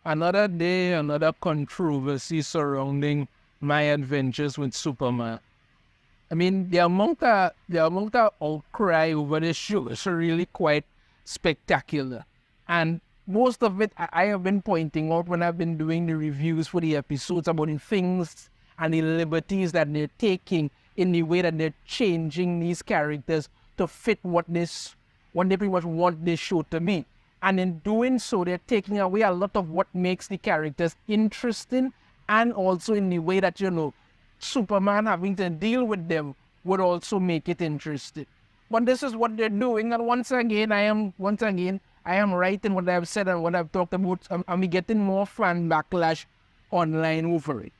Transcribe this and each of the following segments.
Another day, another controversy surrounding my adventures with Superman. I mean, the amount of outcry over this show is really quite spectacular. And most of it, I have been pointing out when I've been doing the reviews for the episodes about the things and the liberties that they're taking in the way that they're changing these characters to fit what they pretty much want this show to be. And in doing so, they're taking away a lot of what makes the characters interesting, and also in the way that, Superman having to deal with them would also make it interesting. But this is what they're doing, and once again, I am right in what I've said and what I've talked about. I'm getting more fan backlash online over it.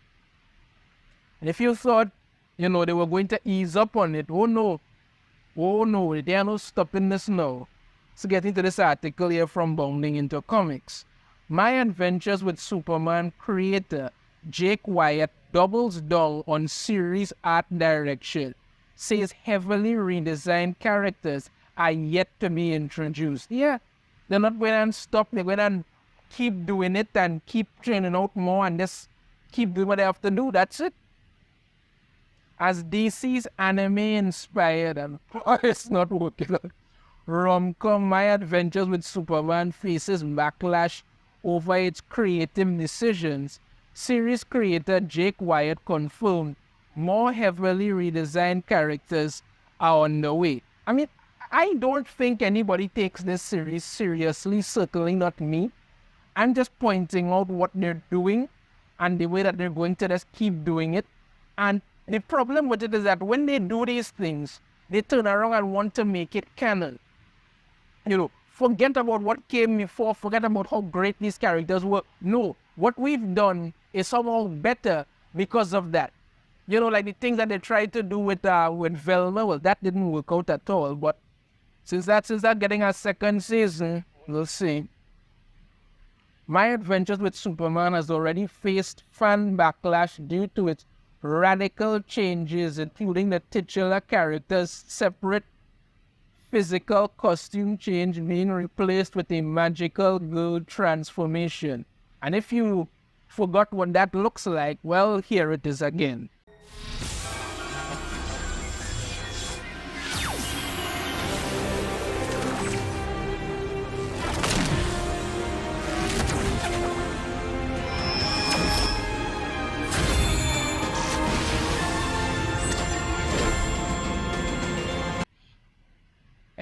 And if you thought, they were going to ease up on it, oh no, they are not stopping this now. So get into this article here from Bounding Into Comics. My Adventures with Superman creator Jake Wyatt doubles down on series art direction, says heavily redesigned characters are yet to be introduced. Yeah, they're not going to stop. They're going to keep doing it and keep training out more and just keep doing what they have to do. That's it. As DC's anime-inspired and it's not working out, rom-com My Adventures with Superman faces backlash over its creative decisions, series creator Jake Wyatt confirmed more heavily redesigned characters are on the way. I mean, I don't think anybody takes this series seriously, certainly not me. I'm just pointing out what they're doing and the way that they're going to just keep doing it. And the problem with it is that when they do these things, they turn around and want to make it canon. Forget about what came before, forget about how great these characters were. No, what we've done is somehow better because of that. Like the things that they tried to do with Velma, well, that didn't work out at all. But since that's getting a second season, we'll see. My Adventures with Superman has already faced fan backlash due to its radical changes, including the titular character's separate physical costume change being replaced with a magical girl transformation. And if you forgot what that looks like, well, here it is again.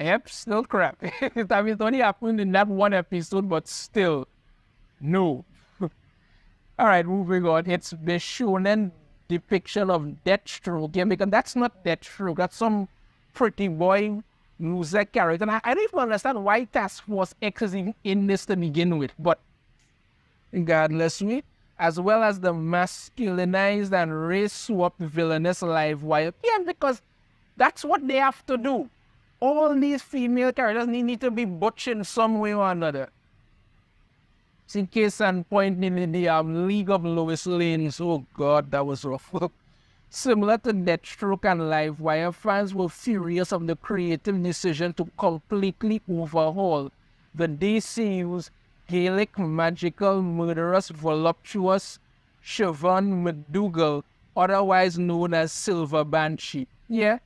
Yep, still crap. I mean, it only happened in that one episode, but still, no. Alright, moving on. It's the shonen depiction of Deathstroke. Yeah, because that's not Deathstroke. That's some pretty boy loser character. And I don't even understand why Task Force X is even in this to begin with. But regardless, as well as the masculinized and race-swapped villainous Livewire. Yeah, because that's what they have to do. All these female characters need to be butch in some way or another. In case and point in the League of Lois Lanes, oh god, that was rough. Similar to Deathstroke and Livewire, fans were furious of the creative decision to completely overhaul the DCU's Gaelic magical murderous voluptuous Siobhan McDougal, otherwise known as Silver Banshee. Yeah.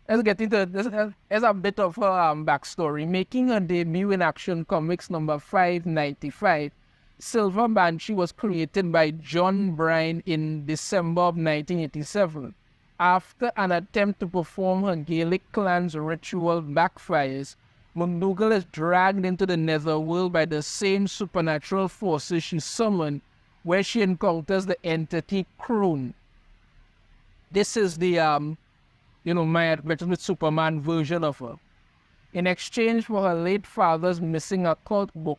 Let's get into this. There's a bit of her backstory. Making her debut in Action Comics number 595, Silver Banshee was created by John Byrne in December of 1987. After an attempt to perform her Gaelic clan's ritual backfires, McDougal is dragged into the netherworld by the same supernatural forces she summoned, where she encounters the entity Crone. This is the My Adventures with Superman version of her. In exchange for her late father's missing occult book,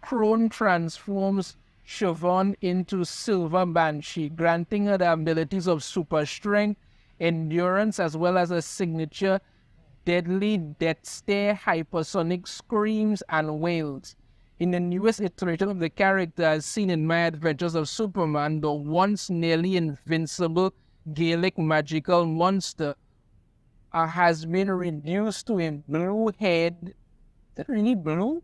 Crone transforms Siobhan into Silver Banshee, granting her the abilities of super strength, endurance, as well as a signature deadly death stare, hypersonic screams, and wails. In the newest iteration of the character as seen in My Adventures of Superman, the once nearly invincible Gaelic magical monster has been reduced to a blue head. Is that really blue?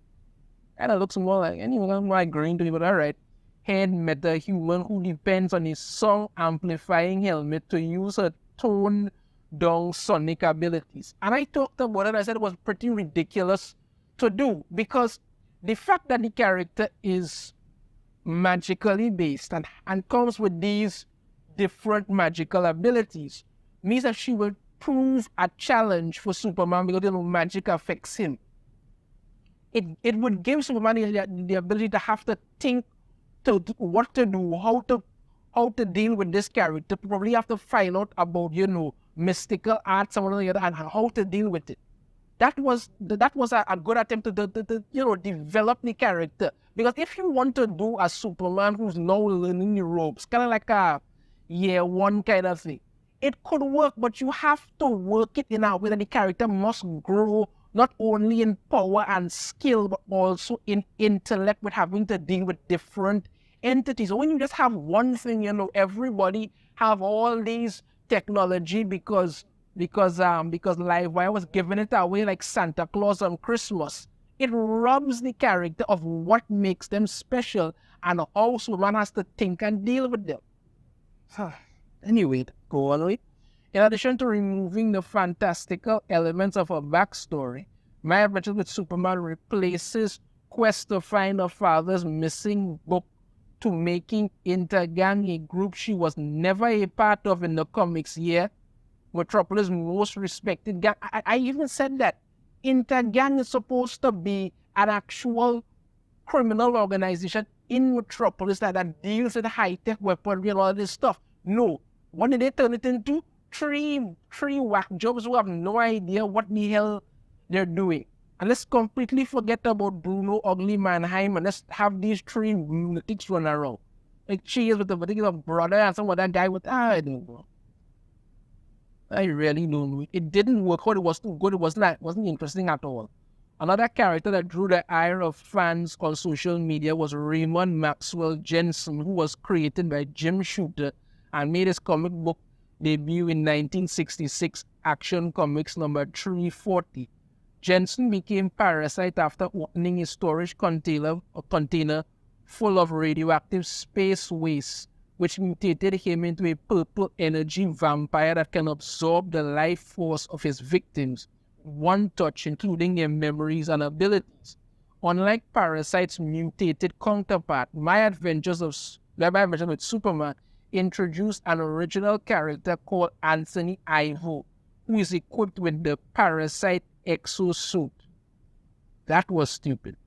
kind of looks more like anyone like green to me, but all right. Head meta-human who depends on his song amplifying helmet to use her toned down sonic abilities. And I talked about it, I said it was pretty ridiculous to do because the fact that the character is magically based and comes with these different magical abilities means that she will prove a challenge for Superman because magic affects him. It would give Superman the ability to have to think to what to do, how to deal with this character. Probably have to find out about mystical arts and how to deal with it. That was a good attempt to develop the character. Because if you want to do a Superman who's now learning the ropes, kind of like a year one kind of thing, it could work, but you have to work it in a way that the character must grow not only in power and skill, but also in intellect with having to deal with different entities. When you just have one thing, everybody have all these technology because Livewire was giving it away like Santa Claus on Christmas. It robs the character of what makes them special and how Superman has to think and deal with them. Anyway, go on with. In addition to removing the fantastical elements of her backstory, My Adventures with Superman replaces quest to find her father's missing book to making Intergang a group she was never a part of in the comics. Metropolis' most respected gang. I even said that Intergang is supposed to be an actual criminal organization in Metropolis that deals with high-tech weaponry and all this stuff. No. What did they turn it into? Three whack jobs who have no idea what the hell they're doing. And let's completely forget about Bruno Ugly Mannheim and let's have these three lunatics run around. Like she is with a particular brother and some other guy with, I don't know. I really don't know. It didn't work out. It was too good. It wasn't interesting at all. Another character that drew the ire of fans on social media was Raymond Maxwell Jensen, who was created by Jim Shooter and made his comic book debut in 1966 Action Comics number 340. Jensen became Parasite after opening his storage container full of radioactive space waste, which mutated him into a purple energy vampire that can absorb the life force of his victims, one touch, including their memories and abilities. Unlike Parasite's mutated counterpart, My Adventures with Superman introduced an original character called Anthony Ivo, who is equipped with the Parasite exosuit. That was stupid.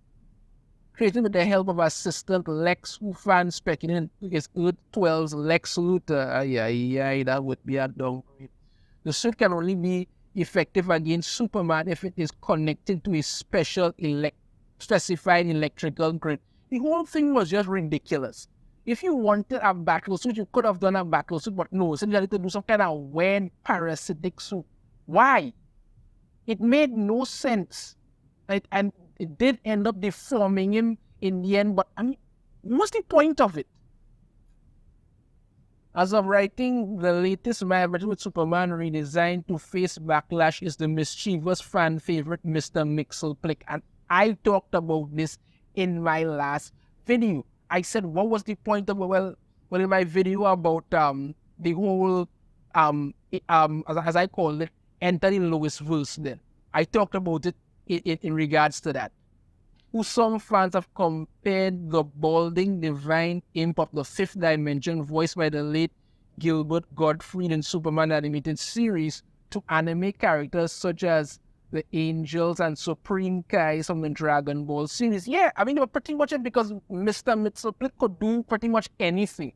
Created with the help of assistant Lex, who fans speculated is Earth 12's Lex Luthor. That would be a downgrade. The suit can only be effective against Superman if it is connected to a specified electrical grid. The whole thing was just ridiculous. If you wanted a battle suit, you could have done a battle suit, but no, so you had to do some kind of weird parasitic suit. Why? It made no sense. And it did end up deforming him in the end, but I mean, what's the point of it? As of writing, the latest My Adventures with Superman redesigned to face backlash is the mischievous fan favorite Mr. Mxyzptlk, and I talked about this in my last video. I said, what was the point of in my video about the whole as I call it, enter the Lois verse then. I talked about it in regards to that. Who some fans have compared the balding divine imp of the fifth dimension voiced by the late Gilbert Gottfried in Superman animated series to anime characters such as the Angels and Supreme Kais from the Dragon Ball series. Yeah, I mean, they were pretty much it because Mr. Mxyzptlk could do pretty much anything.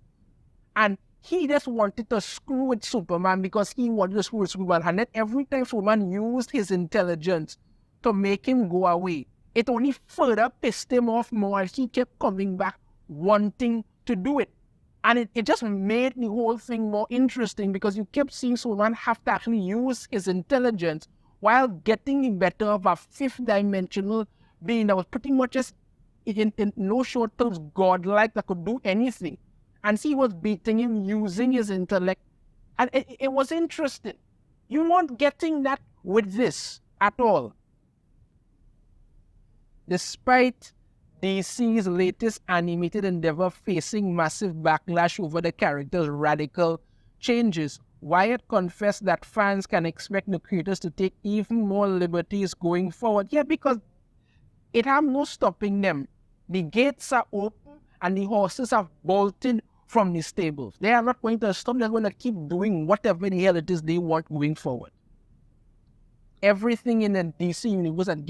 And he just wanted to screw with Superman because he wanted to screw with Superman. And then every time Superman used his intelligence to make him go away, it only further pissed him off more as he kept coming back wanting to do it. And it just made the whole thing more interesting because you kept seeing Superman have to actually use his intelligence while getting the better of a fifth dimensional being that was pretty much just in no short terms godlike that could do anything. And he was beating him using his intellect. And it was interesting. You weren't getting that with this at all. Despite DC's latest animated endeavor facing massive backlash over the character's radical changes. Wyatt confessed that fans can expect the creators to take even more liberties going forward. Yeah, because it have no stopping them. The gates are open and the horses have bolted from the stables. They are not going to stop. They're going to keep doing whatever the hell it is they want going forward. Everything in the DC universe that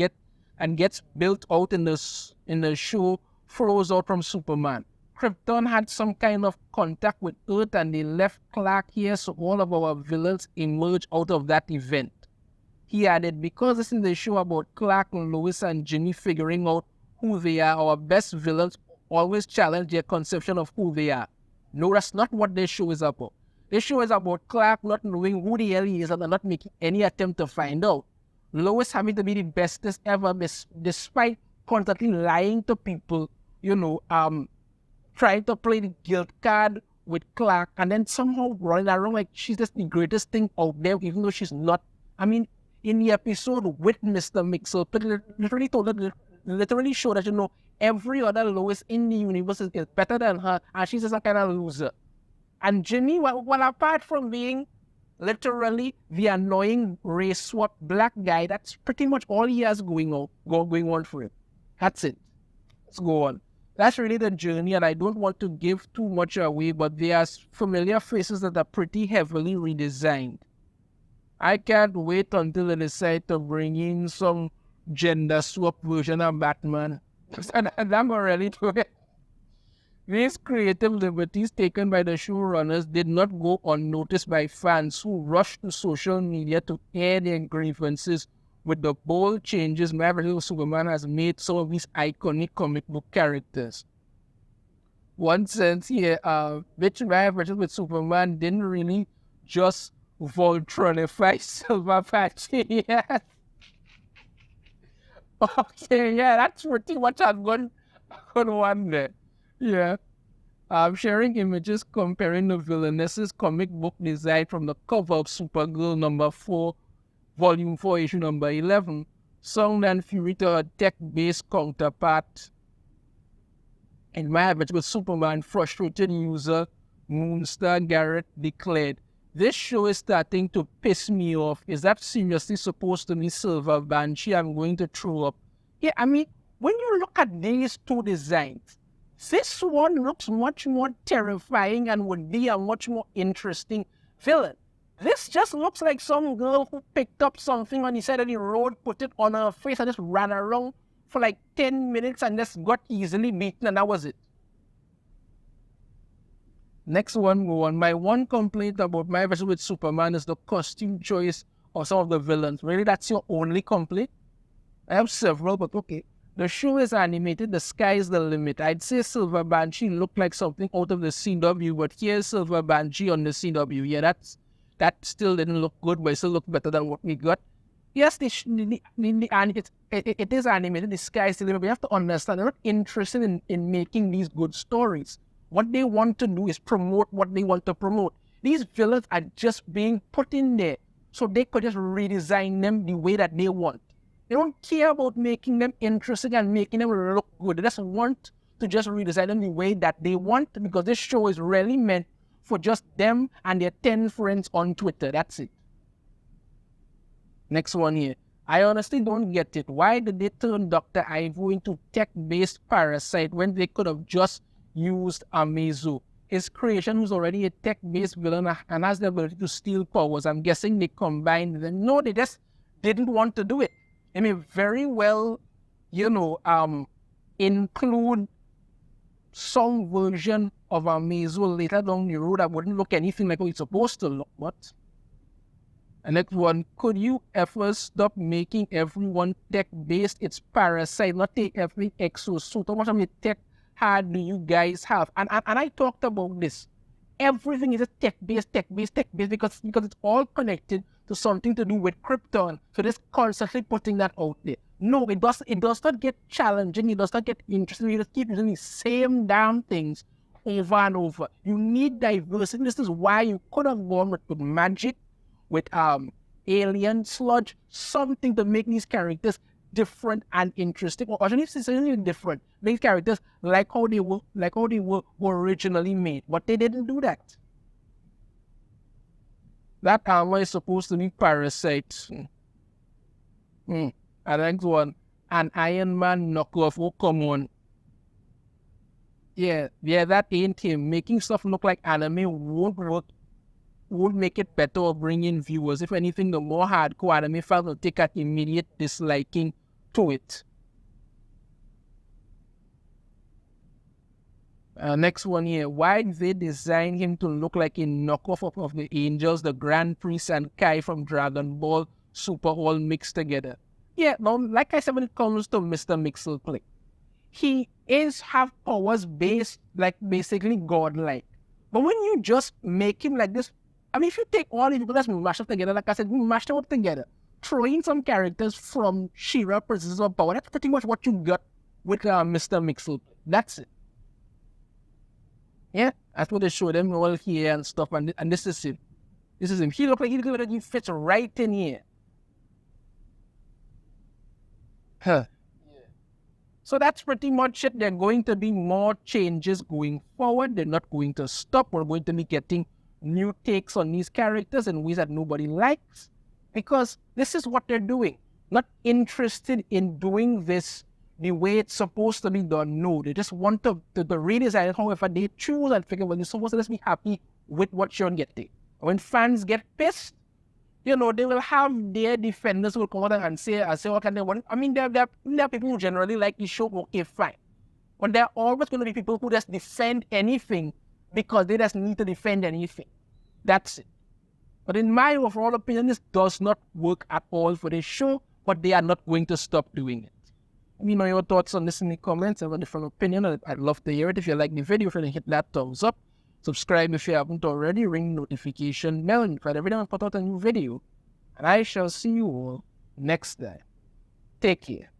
gets built out in the show flows out from Superman. Krypton had some kind of contact with Earth and they left Clark here, so all of our villains emerge out of that event. He added, because this is the show about Clark, Lois, and Jimmy figuring out who they are, our best villains always challenge their conception of who they are. No, that's not what this show is about. This show is about Clark not knowing who the hell he is and not making any attempt to find out. Lois having to be the bestest ever despite constantly lying to people, trying to play the guilt card with Clark and then somehow running around like she's just the greatest thing out there, even though she's not. I mean, in the episode with Mr. Mixer, literally showed that, every other Lois in the universe is better than her, and she's just a kind of loser. And Jimmy, well, apart from being literally the annoying race swap black guy, that's pretty much all he has going on for him. That's it. Let's go on. That's really the journey, and I don't want to give too much away, but there are familiar faces that are pretty heavily redesigned. I can't wait until they decide to bring in some gender swap version of Batman. And I'm already to it. These creative liberties taken by the showrunners did not go unnoticed by fans who rushed to social media to air their grievances with the bold changes Marvel Superman has made some of these iconic comic book characters. One sense here, which version with Superman didn't really just Voltronify Silver Patchy. Yes. Okay, yeah, that's pretty much I'm going to wonder. Yeah. Sharing images comparing the villainess's comic book design from the cover of Supergirl number 4, volume 4, issue number 11, Sound and Fury to her tech-based counterpart. In my average with Superman, frustrated user Moonstar Garrett declared, "This show is starting to piss me off. Is that seriously supposed to be Silver Banshee? I'm going to throw up." Yeah, I mean, when you look at these two designs, this one looks much more terrifying and would be a much more interesting villain. This just looks like some girl who picked up something on the side of the road, put it on her face, and just ran around for like 10 minutes and just got easily beaten, and that was it. Next one, go on. My one complaint about my version with Superman is the costume choice of some of the villains. Really, that's your only complaint? I have several, but okay. The show is animated, the sky is the limit. I'd say Silver Banshee looked like something out of the CW, but here's Silver Banshee on the CW. Yeah, that still didn't look good, but it still looked better than what we got. Yes, it is animated, the sky is the limit, but you have to understand, they're not interested in making these good stories. What they want to do is promote what they want to promote. These villains are just being put in there so they could just redesign them the way that they want. They don't care about making them interesting and making them look good. They just want to just redesign them the way that they want, because this show is really meant for just them and their 10 friends on Twitter. That's it. Next one here. I honestly don't get it. Why did they turn Dr. Ivo into tech-based parasite when they could have just used Amazo? His creation was already a tech-based villain and has the ability to steal powers. I'm guessing they combined them. No, they just didn't want to do it. I mean, very well, include some version of Amazo later down the road that wouldn't look anything like what it's supposed to look. What? And next one, could you ever stop making everyone tech-based? It's parasite, not take every exosuit. How much of a tech hard do you guys have? And I talked about this. Everything is a tech-based, because it's all connected to something to do with Krypton. So they're constantly putting that out there. No, it does not get challenging. It does not get interesting. You just keep using the same damn things over and over. You need diversity. This is why you could have gone with magic, with alien sludge, something to make these characters different and interesting, or actually necessarily different. Make characters like how they were originally made, but they didn't do that. That armor is supposed to be Parasite. And next one, an Iron Man knockoff. Oh, come on. Yeah, that ain't him. Making stuff look like anime won't work, won't make it better or bring in viewers. If anything, the more hardcore anime fans will take an immediate disliking to it. Next one here. Why did they design him to look like a knockoff of the Angels, the Grand Priest, and Kai from Dragon Ball Super all mixed together? Yeah, now, like I said, when it comes to Mr. Mixelplay, he have powers based, like, basically godlike. But when you just make him like this, I mean, if you take all these people that's mashed up together, like I said, mash them up together, throw in some characters from She-Ra, Princess of Power, that's pretty much what you got with Mr. Mixelplay. That's it. Yeah, that's what they show them all here and stuff, and this is him. This is him. He looks like he fits right in here. Huh. So that's pretty much it. There are going to be more changes going forward. They're not going to stop. We're going to be getting new takes on these characters in ways that nobody likes, because this is what they're doing. Not interested in doing this the way it's supposed to be done. No, they just want to redesign it however they choose and figure, well, you're supposed to just be happy with what you're getting. When fans get pissed, they will have their defenders who will come out and say what can they want. I mean, there are people who generally like the show, okay, fine. But there are always going to be people who just defend anything because they just need to defend anything. That's it. But in my overall opinion, this does not work at all for this show, but they are not going to stop doing it. Let me know your thoughts on this in the comments. I have a different opinion. I'd love to hear it. If you like the video, feel free to hit that thumbs up. Subscribe if you haven't already. Ring notification bell and every time I put out a new video. And I shall see you all next time. Take care.